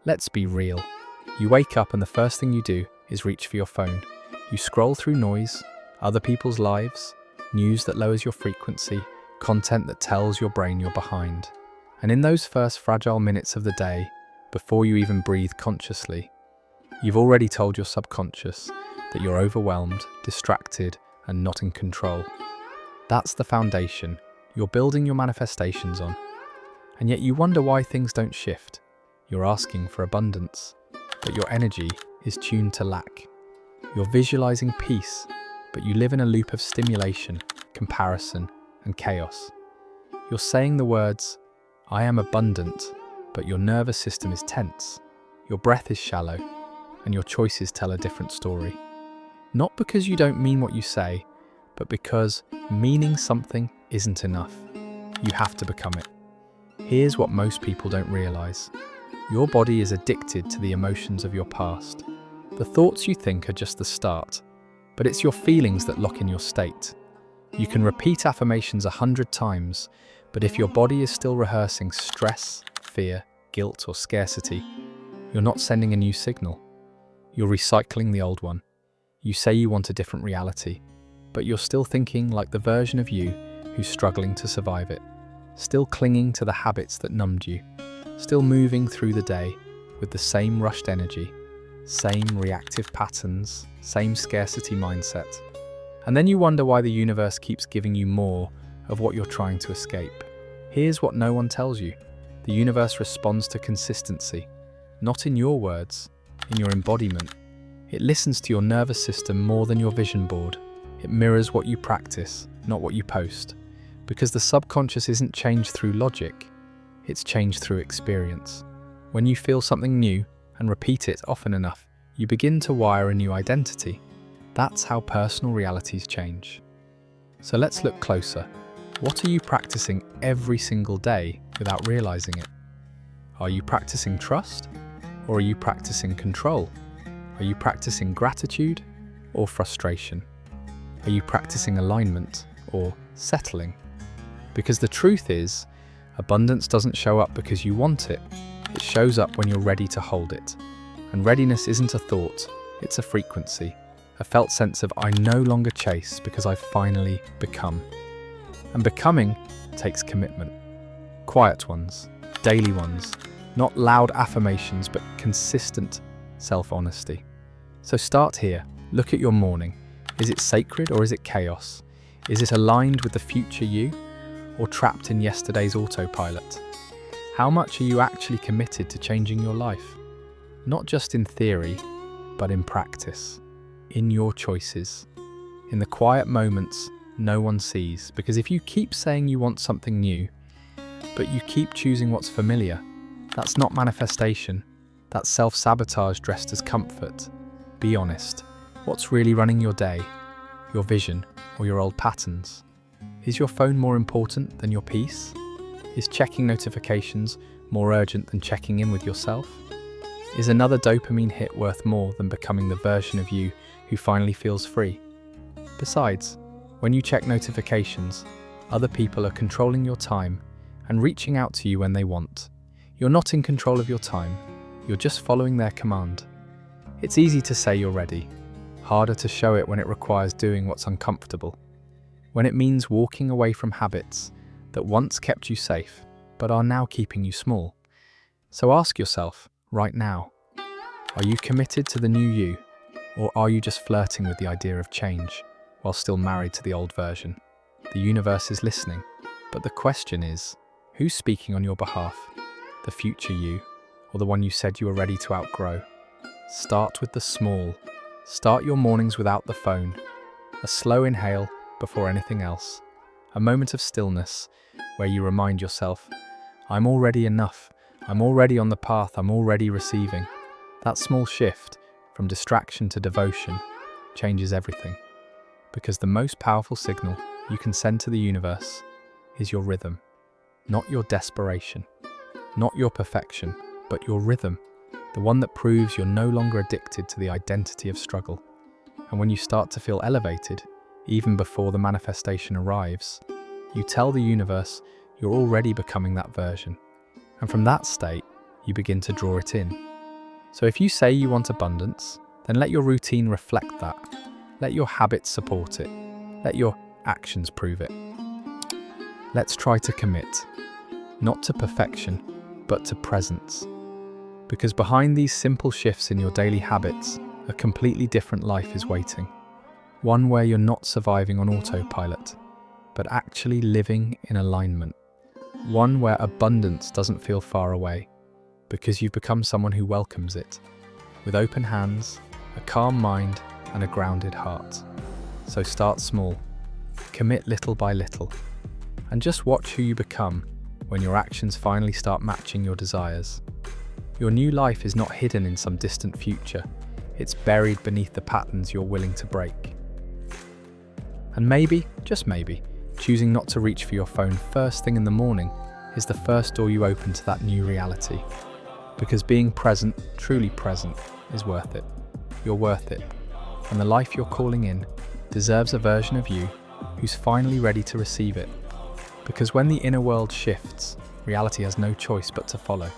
Let's be real. You wake up and the first thing you do is reach for your phone. You scroll through noise, other people's lives, news that lowers your frequency, content that tells your brain you're behind. And in those first fragile minutes of the day, before you even breathe consciously, you've already told your subconscious that you're overwhelmed, distracted, and not in control. That's the foundation you're building your manifestations on. And yet you wonder why things don't shift. You're asking for abundance, but your energy is tuned to lack. You're visualizing peace, but you live in a loop of stimulation, comparison, and chaos. You're saying the words, "I am abundant," but your nervous system is tense, your breath is shallow, and your choices tell a different story. Not because you don't mean what you say, but because meaning something isn't enough. You have to become it. Here's what most people don't realize. Your body is addicted to the emotions of your past. The thoughts you think are just the start, but it's your feelings that lock in your state. You can repeat affirmations 100 times, but if your body is still rehearsing stress, fear, guilt, or scarcity, you're not sending a new signal. You're recycling the old one. You say you want a different reality, but you're still thinking like the version of you who's struggling to survive it, still clinging to the habits that numbed you, still moving through the day with the same rushed energy, same reactive patterns, same scarcity mindset. And then you wonder why the universe keeps giving you more of what you're trying to escape. Here's what no one tells you. The universe responds to consistency, not in your words, in your embodiment. It listens to your nervous system more than your vision board. It mirrors what you practice, not what you post. Because the subconscious isn't changed through logic, it's changed through experience. When you feel something new and repeat it often enough, you begin to wire a new identity. That's how personal realities change. So let's look closer. What are you practicing every single day without realizing it? Are you practicing trust? Or are you practicing control? Are you practicing gratitude or frustration? Are you practicing alignment or settling? Because the truth is, abundance doesn't show up because you want it. It shows up when you're ready to hold it. And readiness isn't a thought, it's a frequency. A felt sense of I no longer chase because I've finally become. And becoming takes commitment. Quiet ones, daily ones, not loud affirmations, but consistent self-honesty. So start here. Look at your morning. Is it sacred or is it chaos? Is it aligned with the future you or trapped in yesterday's autopilot? How much are you actually committed to changing your life? Not just in theory, but in practice. In your choices, in the quiet moments no one sees. Because if you keep saying you want something new, but you keep choosing what's familiar, that's not manifestation, that's self-sabotage dressed as comfort. Be honest, what's really running your day, your vision, or your old patterns? Is your phone more important than your peace? Is checking notifications more urgent than checking in with yourself? Is another dopamine hit worth more than becoming the version of you who finally feels free? Besides, when you check notifications, other people are controlling your time and reaching out to you when they want. You're not in control of your time, you're just following their command. It's easy to say you're ready, harder to show it when it requires doing what's uncomfortable, when it means walking away from habits that once kept you safe but are now keeping you small. So ask yourself, right now, are you committed to the new you, or are you just flirting with the idea of change while still married to the old version? The universe is listening, but the question is, who's speaking on your behalf? The future you, or the one you said you were ready to outgrow? Start with the small. Start your mornings without the phone. A slow inhale before anything else. A moment of stillness where you remind yourself, I'm already enough. I'm already on the path. I'm already receiving. That small shift from distraction to devotion changes everything. Because the most powerful signal you can send to the universe is your rhythm. Not your desperation. Not your perfection, but your rhythm. The one that proves you're no longer addicted to the identity of struggle. And when you start to feel elevated, even before the manifestation arrives, you tell the universe you're already becoming that version. And from that state, you begin to draw it in. So if you say you want abundance, then let your routine reflect that. Let your habits support it. Let your actions prove it. Let's try to commit, not to perfection, but to presence. Because behind these simple shifts in your daily habits, a completely different life is waiting. One where you're not surviving on autopilot, but actually living in alignment. One where abundance doesn't feel far away, because you've become someone who welcomes it, with open hands, a calm mind, and a grounded heart. So start small, commit little by little, and just watch who you become when your actions finally start matching your desires. Your new life is not hidden in some distant future, it's buried beneath the patterns you're willing to break. And maybe, just maybe, choosing not to reach for your phone first thing in the morning is the first door you open to that new reality. Because being present, truly present, is worth it. You're worth it. And the life you're calling in deserves a version of you who's finally ready to receive it. Because when the inner world shifts, reality has no choice but to follow.